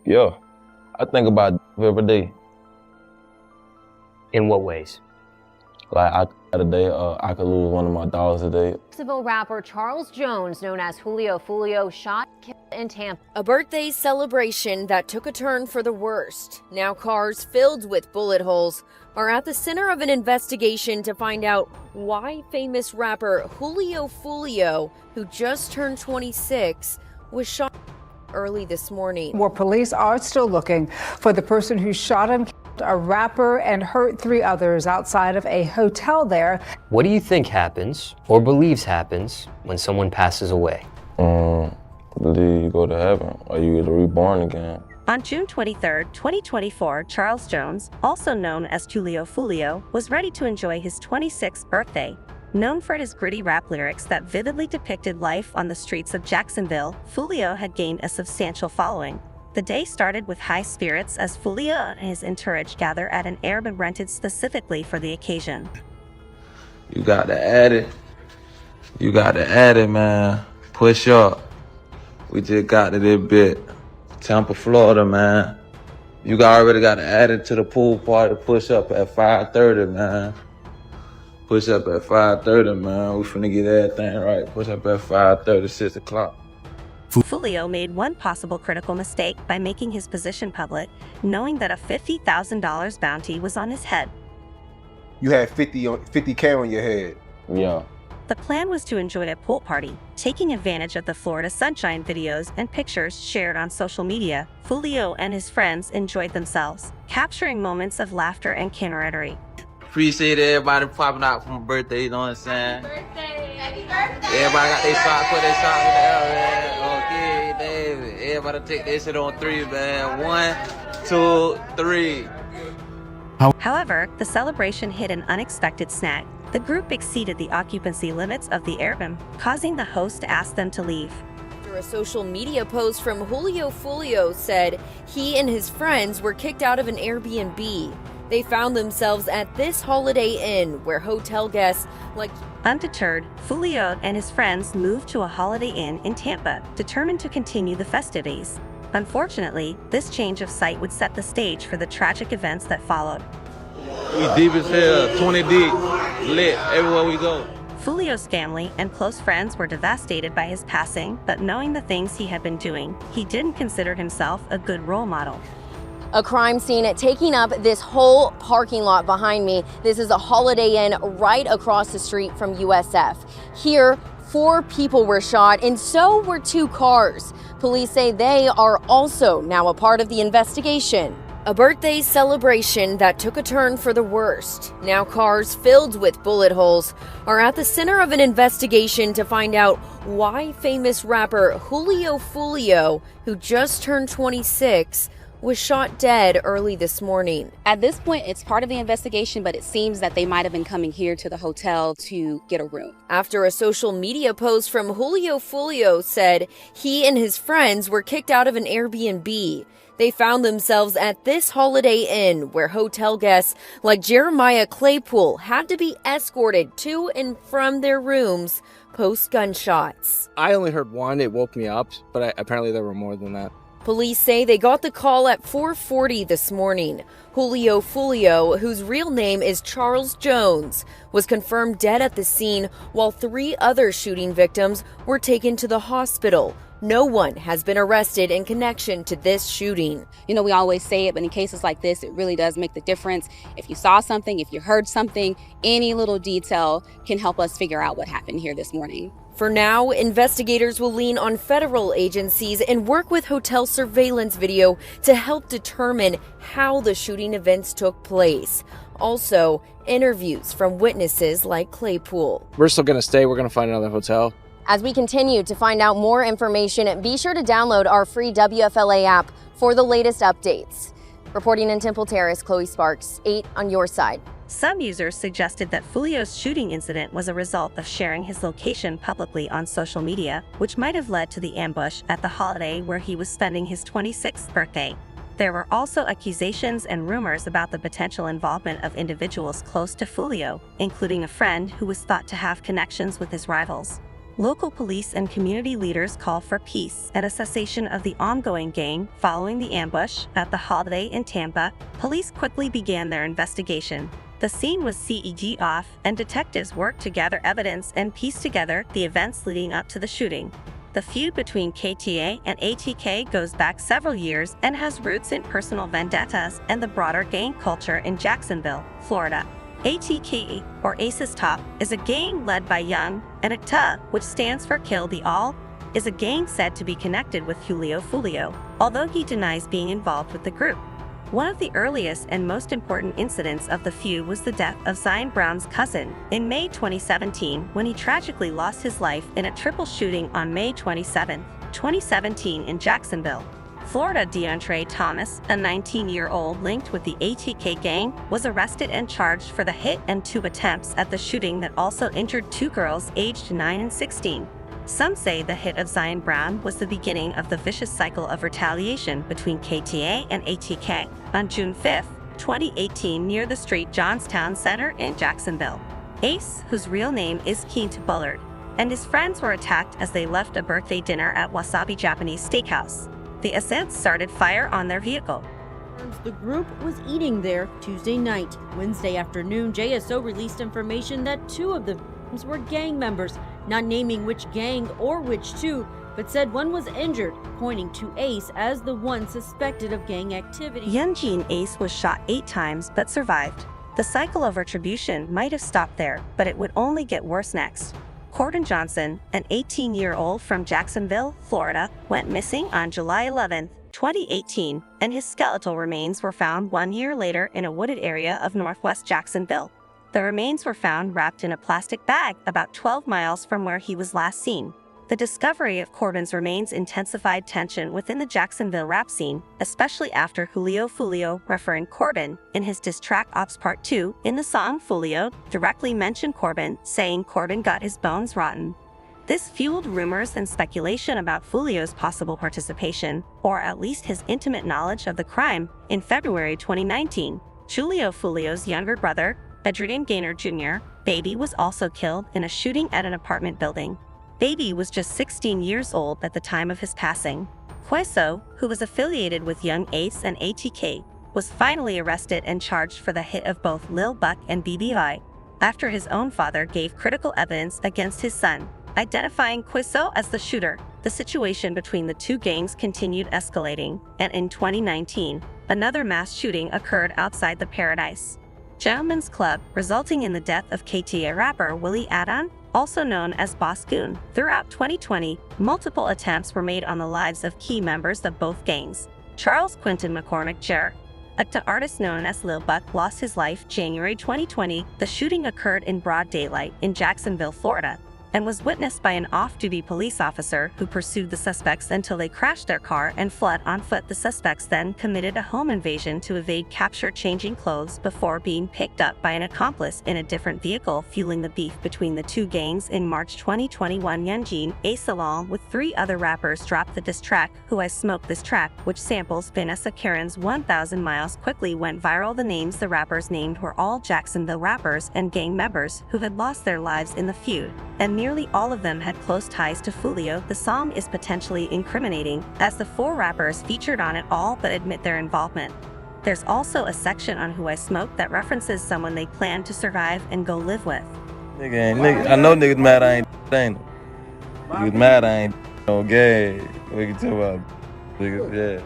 Yeah, I think about it every day. In what ways? Like I could lose one of my dogs today. Jacksonville rapper Charles Jones, known as Julio Foolio, shot and killed in Tampa. A birthday celebration that took a turn for the worst. Now cars filled with bullet holes are at the center of an investigation to find out why famous rapper Julio Foolio, who just turned 26, was shot early this morning. Where police are still looking for the person who shot him, a rapper, and hurt 3 others outside of a hotel there. What do you think happens, or believes happens, when someone passes away? I believe you go to heaven or you get reborn again. On June 23, 2024, Charles Jones, also known as Julio Foolio, was ready to enjoy his 26th birthday. Known for his gritty rap lyrics that vividly depicted life on the streets of Jacksonville, Foolio had gained a substantial following. The day started with high spirits as Foolio and his entourage gather at an Airbnb rented specifically for the occasion. You got to add it. You got to add it, man. Push up. We just got to this bit. Tampa, Florida, man. You already got to add it to the pool party. Push up at 5:30, man. Push up at 5:30, man. We finna get everything right. Push up at 5:30, 6 o'clock. Foolio made one possible critical mistake by making his position public, knowing that a $50,000 bounty was on his head. You had 50K on your head. Yeah. The plan was to enjoy a pool party, taking advantage of the Florida sunshine videos and pictures shared on social media. Foolio and his friends enjoyed themselves, capturing moments of laughter and camaraderie. Appreciate everybody popping out for my birthday, you know what I'm saying? Happy birthday! Happy birthday! Everybody got their shot, put their shot in the air, man. Okay, David. Everybody take that shit on 3, man. 1, 2, 3. However, the celebration hit an unexpected snag. The group exceeded the occupancy limits of the Airbnb, causing the host to ask them to leave. After a social media post from Julio Foolio said he and his friends were kicked out of an Airbnb. They found themselves at this Holiday Inn where hotel guests like... Undeterred, Foolio and his friends moved to a Holiday Inn in Tampa, determined to continue the festivities. Unfortunately, this change of site would set the stage for the tragic events that followed. We deep as hell, 20 deep, lit everywhere we go. Foolio's family and close friends were devastated by his passing, but knowing the things he had been doing, he didn't consider himself a good role model. A crime scene taking up this whole parking lot behind me. This is a Holiday Inn right across the street from USF. Here, 4 people were shot and so were 2 cars. Police say they are also now a part of the investigation. A birthday celebration that took a turn for the worst. Now cars filled with bullet holes are at the center of an investigation to find out why famous rapper Julio Foolio, who just turned 26, was shot dead early this morning. At this point, it's part of the investigation, but it seems that they might have been coming here to the hotel to get a room. After a social media post from Julio Foolio said he and his friends were kicked out of an Airbnb. They found themselves at this Holiday Inn where hotel guests like Jeremiah Claypool had to be escorted to and from their rooms post gunshots. I only heard one. It woke me up, but apparently there were more than that. Police say they got the call at 4:40 this morning. Julio Foolio, whose real name is Charles Jones, was confirmed dead at the scene while 3 other shooting victims were taken to the hospital. No one has been arrested in connection to this shooting. You know, we always say it, but in cases like this, it really does make the difference. If you saw something, if you heard something, any little detail can help us figure out what happened here this morning. For now, investigators will lean on federal agencies and work with hotel surveillance video to help determine how the shooting events took place. Also, interviews from witnesses like Claypool. We're still going to stay. We're going to find another hotel. As we continue to find out more information, be sure to download our free WFLA app for the latest updates. Reporting in Temple Terrace, Chloe Sparks, 8 on your side. Some users suggested that Foolio's shooting incident was a result of sharing his location publicly on social media, which might have led to the ambush at the holiday where he was spending his 26th birthday. There were also accusations and rumors about the potential involvement of individuals close to Foolio, including a friend who was thought to have connections with his rivals. Local police and community leaders call for peace and a cessation of the ongoing gang following the ambush at the Holiday in Tampa. Police quickly began their investigation. The scene was CEG off, and detectives worked to gather evidence and piece together the events leading up to the shooting. The feud between KTA and ATK goes back several years and has roots in personal vendettas and the broader gang culture in Jacksonville, Florida. ATK, or Aces Top, is a gang led by Young, and ATA, which stands for Kill the All, is a gang said to be connected with Julio Foolio, although he denies being involved with the group. One of the earliest and most important incidents of the feud was the death of Zion Brown's cousin in May 2017, when he tragically lost his life in a triple shooting on May 27, 2017 in Jacksonville, Florida. DeAndre Thomas, a 19-year-old linked with the ATK gang, was arrested and charged for the hit and 2 attempts at the shooting that also injured 2 girls aged 9 and 16. Some say the hit of Zion Brown was the beginning of the vicious cycle of retaliation between KTA and ATK on June 5, 2018 near the street Johnstown Center in Jacksonville. Ace, whose real name is Keith Bullard, and his friends were attacked as they left a birthday dinner at Wasabi Japanese Steakhouse. The assailants started fire on their vehicle. The group was eating there Tuesday night. Wednesday afternoon, JSO released information that 2 of the victims were gang members, not naming which gang or which 2, but said one was injured, pointing to Ace as the one suspected of gang activity. Yunjin Ace was shot 8 times but survived. The cycle of retribution might have stopped there, but it would only get worse next. Corden Johnson, an 18-year-old from Jacksonville, Florida, went missing on July 11, 2018, and his skeletal remains were found 1 year later in a wooded area of northwest Jacksonville. The remains were found wrapped in a plastic bag about 12 miles from where he was last seen. The discovery of Corden's remains intensified tension within the Jacksonville rap scene, especially after Julio Foolio, referring Corden in his diss track Ops Part 2 in the song Foolio, directly mentioned Corden, saying Corden got his bones rotten. This fueled rumors and speculation about Foolio's possible participation, or at least his intimate knowledge of the crime. In February 2019, Julio Foolio's younger brother, Adrian Gaynor Jr., Baby, was also killed in a shooting at an apartment building. Baby was just 16 years old at the time of his passing. Queso, who was affiliated with Young Ace and ATK, was finally arrested and charged for the hit of both Lil Buck and BBI, after his own father gave critical evidence against his son, identifying Queso as the shooter. The situation between the 2 gangs continued escalating, and in 2019, another mass shooting occurred outside the Paradise Gentlemen's Club, resulting in the death of KTA rapper Willie Adon, also known as Boss Goon. Throughout 2020, multiple attempts were made on the lives of key members of both gangs. Charles Quentin McCormick Jr., an artist known as Lil Buck, lost his life January 2020. The shooting occurred in broad daylight in Jacksonville, Florida, and was witnessed by an off-duty police officer who pursued the suspects until they crashed their car and fled on foot. The suspects then committed a home invasion to evade capture, changing clothes before being picked up by an accomplice in a different vehicle, fueling the beef between the 2 gangs. In March 2021, Yunjin Ace, along with 3 other rappers, dropped the diss track Who I Smoke. This track, which samples Vanessa Karen's 1000 Miles, quickly went viral. The names the rappers named were all Jacksonville rappers and gang members who had lost their lives in the feud, and nearly all of them had close ties to Foolio. The song is potentially incriminating, as the 4 rappers featured on it all but admit their involvement. There's also a section on Who I Smoke that references someone they plan to survive and go live with. I know niggas mad I ain't niggas mad I ain't no gay. We can talk about niggas, yeah.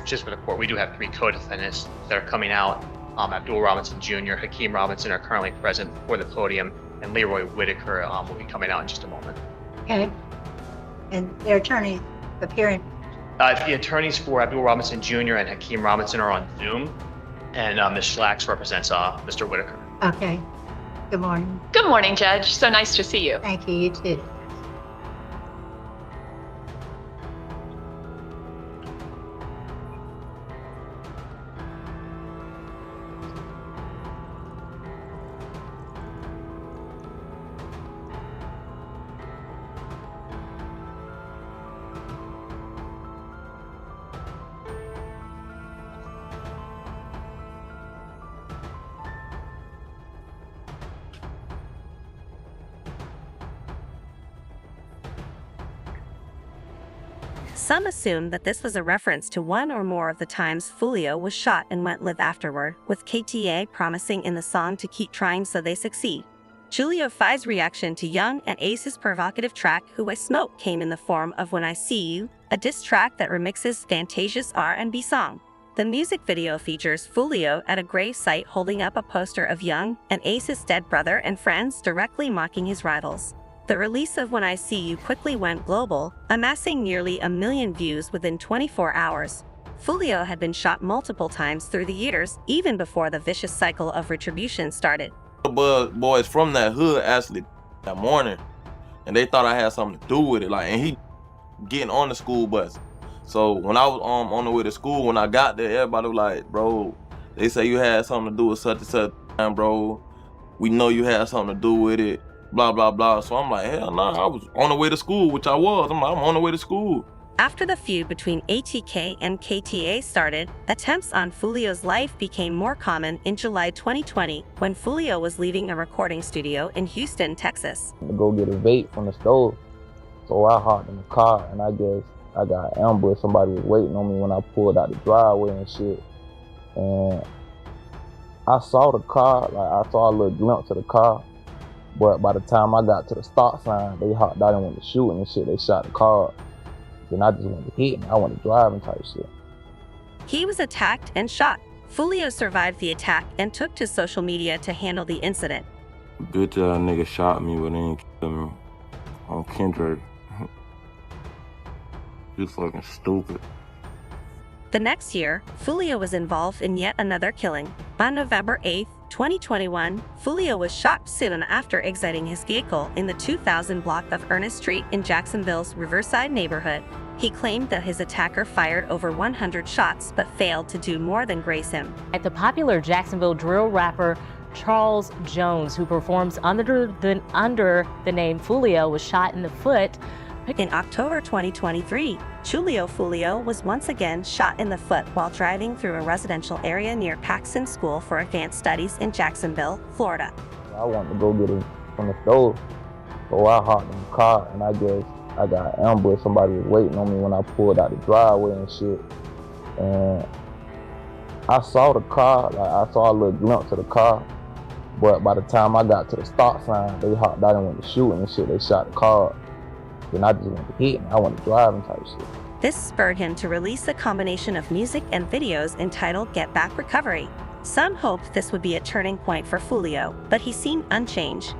Just for the court, we do have 3 co-defendants that are coming out. Abdul Robinson Jr., Hakeem Robinson are currently present for the podium, and Leroy Whitaker will be coming out in just a moment. Okay. And their attorneys appearing? The attorneys for Abdul Robinson Jr. and Hakeem Robinson are on Zoom, and Ms. Schlacks represents Mr. Whitaker. Okay. Good morning. Good morning, Judge. So nice to see you. Thank you. You too. Some assume that this was a reference to one or more of the times Foolio was shot and went live afterward, with KTA promising in the song to keep trying so they succeed. Julio Foolio's reaction to Young and Ace's provocative track Who I Smoke came in the form of When I See You, a diss track that remixes Fantasia's R&B song. The music video features Foolio at a grave site holding up a poster of Young and Ace's dead brother and friends directly mocking his rivals. The release of When I See You quickly went global, amassing nearly 1 million views within 24 hours. Foolio had been shot multiple times through the years, even before the vicious cycle of retribution started. Boys from that hood actually that morning, and they thought I had something to do with it. And he getting on the school bus. So when I was on the way to school, when I got there, everybody was like, "Bro, they say you had something to do with such and such, bro. We know you had something to do with it." Blah blah blah. So I'm like, hell nah, I was on the way to school, which I was. I'm on the way to school. After the feud between ATK and KTA started, attempts on Foolio's life became more common in July 2020 when Foolio was leaving a recording studio in Houston, Texas. To go get a vape from the stove. So I hopped in the car and I guess I got ambushed. Somebody was waiting on me when I pulled out the driveway and shit. And I saw the car, I saw a little glimpse of the car. But by the time I got to the stop sign, they hopped out and went to shooting and shit. They shot the car. Then I just went to hit and I went to driving type shit. He was attacked and shot. Foolio survived the attack and took to social media to handle the incident. Bitch nigga shot me, but they ain't kill me on Kendrick. You fucking stupid. The next year, Foolio was involved in yet another killing. On November 8, 2021, Foolio was shot soon after exiting his vehicle in the 2000 block of Ernest Street in Jacksonville's Riverside neighborhood. He claimed that his attacker fired over 100 shots but failed to do more than graze him. The popular Jacksonville drill rapper Charles Jones, who performs under the name Foolio, was shot in the foot. In October 2023, Julio Foolio was once again shot in the foot while driving through a residential area near Paxton School for Advanced Studies in Jacksonville, Florida. I wanted to go get it from the stove, so I hopped in the car and I guess I got ambushed. Somebody was waiting on me when I pulled out the driveway and shit. And I saw the car, I saw a little glimpse of the car. But by the time I got to the stop sign, they hopped out and went to shooting and shit. They shot the car. Then I just went to hit and I went to driving type shit. This spurred him to release a combination of music and videos entitled Get Back Recovery. Some hoped this would be a turning point for Foolio, but he seemed unchanged.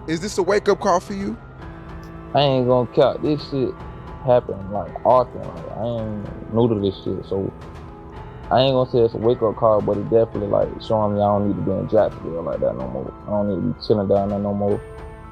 Is this a wake-up call for you? I ain't gonna count. This shit happened often. I ain't new to this shit, so I ain't gonna say it's a wake-up call, but it definitely showing me I don't need to be in Jacksonville like that no more. I don't need to be chilling down there no more.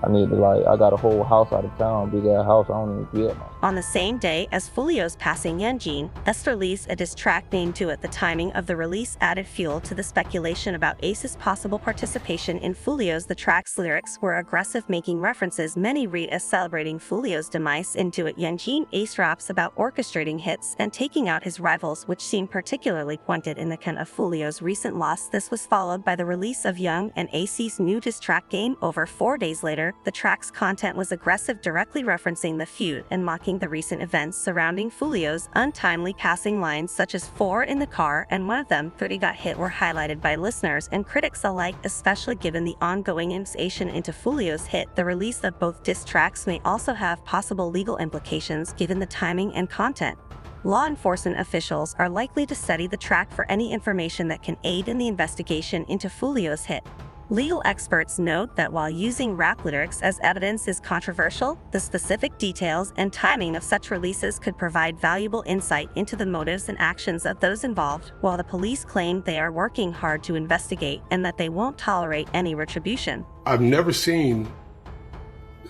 I need to I got a whole house out of town, big ass house, I don't even get it. On the same day as Foolio's passing, Yeonjin thus released a diss track named To It. The timing of the release added fuel to the speculation about Ace's possible participation in Foolio's. The track's lyrics were aggressive, making references many read as celebrating Foolio's demise. In To It, Yeonjin Ace raps about orchestrating hits and taking out his rivals, which seemed particularly pointed in the account of Foolio's recent loss. This was followed by the release of Young and Ace's new diss track Game Over. 4 days later, the track's content was aggressive, directly referencing the feud and mocking the recent events surrounding Foolio's. Untimely passing lines such as 4 in the car and one of them 30 got hit were highlighted by listeners and critics alike, especially given the ongoing investigation into Foolio's hit. The release of both diss tracks may also have possible legal implications given the timing and content. Law enforcement officials are likely to study the track for any information that can aid in the investigation into Foolio's hit. Legal experts note that while using rap lyrics as evidence is controversial, the specific details and timing of such releases could provide valuable insight into the motives and actions of those involved, while the police claim they are working hard to investigate and that they won't tolerate any retribution. I've never seen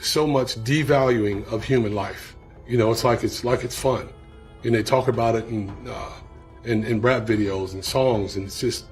so much devaluing of human life. You know, it's like it's fun. And they talk about it in rap videos and songs, and it's just,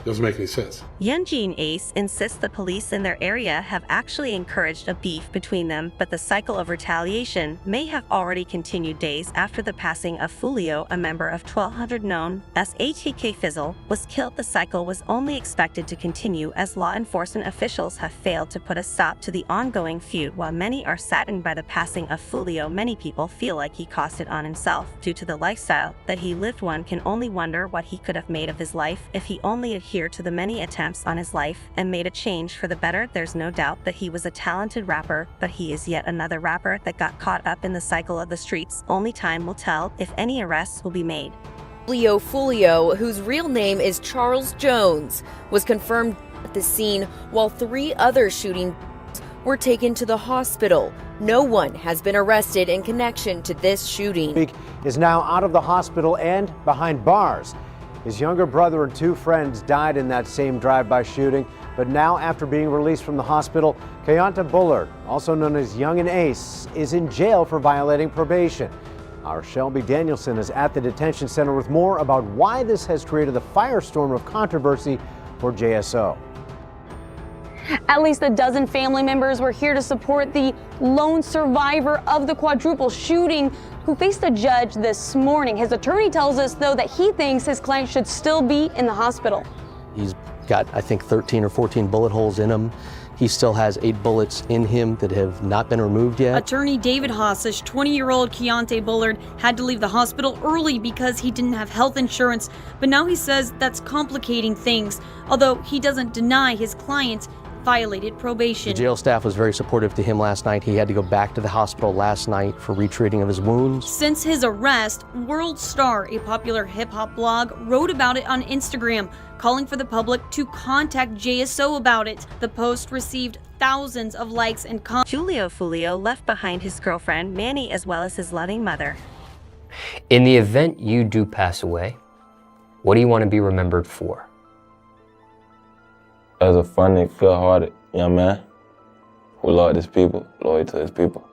Doesn't make any sense. Yunjin Ace insists the police in their area have actually encouraged a beef between them, but the cycle of retaliation may have already continued days after the passing of Foolio, a member of 1200 known as ATK Fizzle, was killed. The cycle was only expected to continue as law enforcement officials have failed to put a stop to the ongoing feud. While many are saddened by the passing of Foolio, many people feel like he cost it on himself. Due to the lifestyle that he lived, one can only wonder what he could have made of his life if he only adhered to the many attempts on his life and made a change for the better. There's no doubt that he was a talented rapper, but he is yet another rapper that got caught up in the cycle of the streets. Only time will tell if any arrests will be made. Julio Foolio, whose real name is Charles Jones, was confirmed at the scene while 3 other shootings were taken to the hospital. No one has been arrested in connection to this shooting. Is now out of the hospital and behind bars. His younger brother and 2 friends died in that same drive-by shooting, but now after being released from the hospital, Kayanta Bullard, also known as Young and Ace, is in jail for violating probation. Our Shelby Danielson is at the detention center with more about why this has created a firestorm of controversy for JSO. At least a dozen family members were here to support the lone survivor of the quadruple shooting who faced a judge this morning. His attorney tells us, though, that he thinks his client should still be in the hospital. He's got, I think, 13 or 14 bullet holes in him. He still has 8 bullets in him that have not been removed yet. Attorney David Haas says 20-year-old Keontae Bullard had to leave the hospital early because he didn't have health insurance, but now he says that's complicating things, although he doesn't deny his client violated probation. The jail staff was very supportive to him last night. He had to go back to the hospital last night for retreating of his wounds. Since his arrest, World Star, a popular hip-hop blog, wrote about it on Instagram, calling for the public to contact JSO about it. The post received thousands of likes and comments. Julio Foolio left behind his girlfriend, Manny, as well as his loving mother. In the event you do pass away, what do you want to be remembered for? As a funny, good-hearted young man who loved his people, loyal to his people.